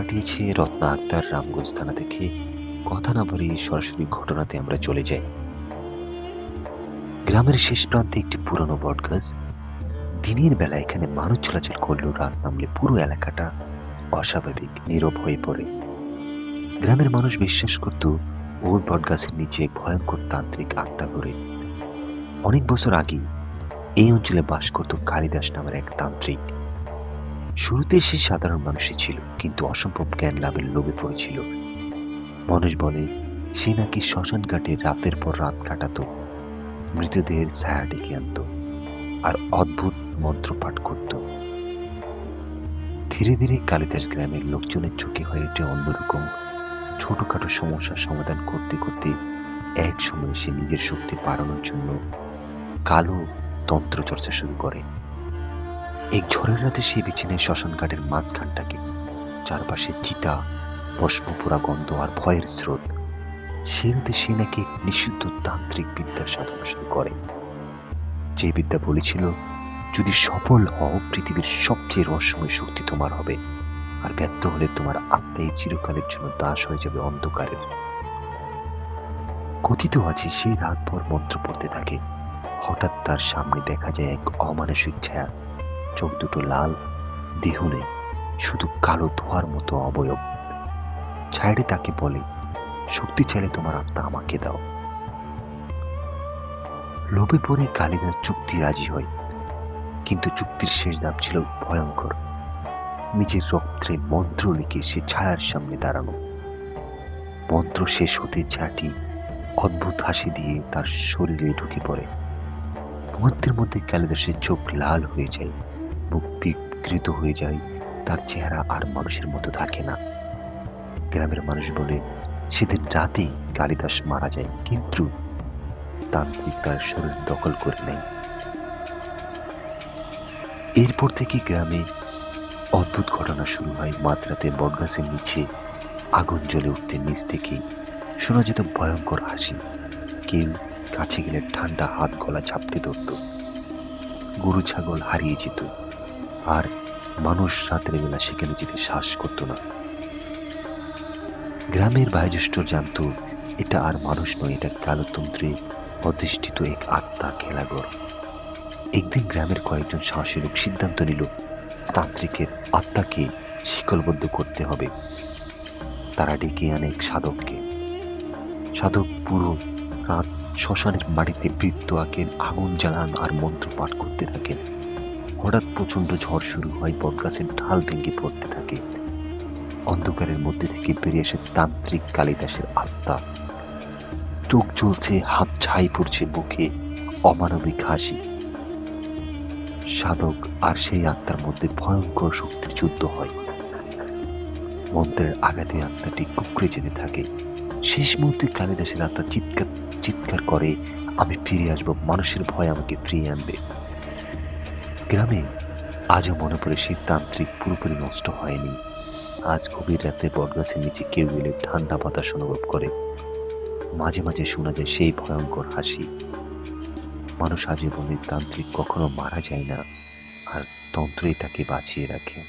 দিয়েছে রত্না আক্তার রামগঞ্জ থানা থেকে। কথা না বাড়িয়ে সরাসরি ঘটনাতে আমরা চলে যাই। গ্রামের শেষ প্রান্তে একটি পুরনো বটগাছ। দিনের বেলা এখানে মানুষ চলাচল করলেও রাত নামলে পুরো এলাকাটা অস্বাভাবিক নীরব হয়ে পড়ে। গ্রামের মানুষ বিশ্বাস করত ওই বটগাছের নিচে ভয়ঙ্কর তান্ত্রিক আত্মা ঘুরে। অনেক বছর আগে এই অঞ্চলে বাস করত কালিদাস নামের এক তান্ত্রিক। শুরুতে সে সাধারণ মানুষই ছিল, কিন্তু অসম্ভব জ্ঞান লাভের লোভে পড়েছিল। মানুষ বলে সে নাকি শ্মশান ঘাটে রাতের পর রাত কাটাতো, মৃতদেহের ছায়া ডেকে আনত আর অদ্ভুত মন্ত্র পাঠ করত। ধীরে ধীরে কালিদাস গ্রামের লোকজনের চোখে হয়ে ওঠে অন্যরকম। ছোটখাটো সমস্যার সমাধান করতে করতে এক সময় সে নিজের শক্তি বাড়ানোর জন্য কালো তন্ত্র চর্চা শুরু করে। এক ঝড়ের রাতে সে বেছে নেয় শ্মশান ঘাটের মাঝখানটাকে। চারপাশে চিতা, ভস্ম পোড়া গন্ধ আর ভয়ের স্রোত। সে রাতে সে নাকি এক নিষিদ্ধ তান্ত্রিক বিদ্যার সাধনা শুরু করে, যে বিদ্যা বলেছিল যদি সফল হও পৃথিবীর সবচেয়ে রহস্যময় শক্তি তোমার হবে, আর ব্যর্থ হলে তোমার আত্মাই চিরকালের জন্য দাস হয়ে যাবে অন্ধকারের। কথিত আছে সে রাতভর মন্ত্র পড়তে থাকে। হঠাৎ তার সামনে দেখা যায় এক অমানসিক ছায়া, চোখ দুটো লাল, দেহ নেই, শুধু কালো ধোঁয়ার মতো অবয়ব। ছায়াটি তাকে বলে শক্তি চাইলে তোমার আত্মা আমাকে দাও। লোভে পড়ে কালিদাস চুক্তি রাজি হয়, কিন্তু চুক্তির শেষ ধাপ ছিল ভয়ঙ্কর। নিজের রক্তে মন্ত্র লিখে সে ছায়ার সামনে দাঁড়ানো। মন্ত্র শেষ হতে ছায়াটি অদ্ভুত হাসি দিয়ে তার শরীরে ঢুকে পড়ে। মুহূর্তের মধ্যে কালিদাসের চোখ লাল হয়ে যায়, মুখ বিকৃত হয়ে যায়, তার চেহারা আর মানুষের মতো থাকে না। গ্রামের মানুষ বলে সেদিন রাতেই কালিদাস মারা যায়, কিন্তু তান্ত্রিক তার শরীর দখল করে নেয়। এরপর থেকে গ্রামে অদ্ভুত ঘটনা শুরু হয়। মাঝরাতে বটগাছের নিচে আগুন জ্বলে উঠতে নিচ থেকে শোনা যেত ভয়ঙ্কর হাসি। কেউ কাছে গেলে ঠান্ডা হাত গলা ঝাপটে ধরত। গরু ছাগল হারিয়ে যেত, আর মানুষ রাতের বেলা সেখানে যেতে সাহস করত না। গ্রামের বয়োজ্যেষ্ঠ জানত এটা আর মানুষ নয়, এটা কালতন্ত্রে অধিষ্ঠিত এক আত্মা খেলাঘর। একদিন গ্রামের কয়েকজন সাহসী লোক সিদ্ধান্ত নিল তান্ত্রিকের আত্মাকে শিকলবদ্ধ করতে হবে। তারা ডেকে আনে এক সাধককে। সাধক পুরো রাত শ্মশানের মাটিতে বৃত্ত আঁকেন, আগুন জ্বালান আর মন্ত্র পাঠ করতে থাকেন। হঠাৎ প্রচন্ড ঝড় শুরু হয়, বটগাছের ঢাল ভেঙে পড়তে থাকে। অন্ধকারের মধ্যে থেকে বেরিয়ে আসে তান্ত্রিক কালিদাসের আত্মা। চোখ জ্বলছে, হাত ছাই পড়ছে, মুখে অমানবিক হাসি। সাধক আর সেই আত্মার মধ্যে ভয়ঙ্কর শক্তির যুদ্ধ হয়। মন্ত্রের আঘাতে আত্মাটি কুঁকড়ে যেতে থাকে। শেষ মুহূর্তে কালিদাসের আত্মা চিৎকার করে, আমি ফিরে আসবো, মানুষের ভয় আমাকে ফিরিয়ে আনবে। গ্রামে আজও মনে পড়ে সেই তান্ত্রিক পুরোপুরি নষ্ট হয়নি। আজ গভীর রাতে বটগাছের নিচে কেউ গেলে ঠান্ডা বাতাস অনুভব করে। মাঝে মাঝে শোনা যায় সেই ভয়ঙ্কর হাসি। মানুষ আজও বলে তান্ত্রিক কখনো মারা যায় না, আর তন্ত্রই তাকে বাঁচিয়ে রাখে।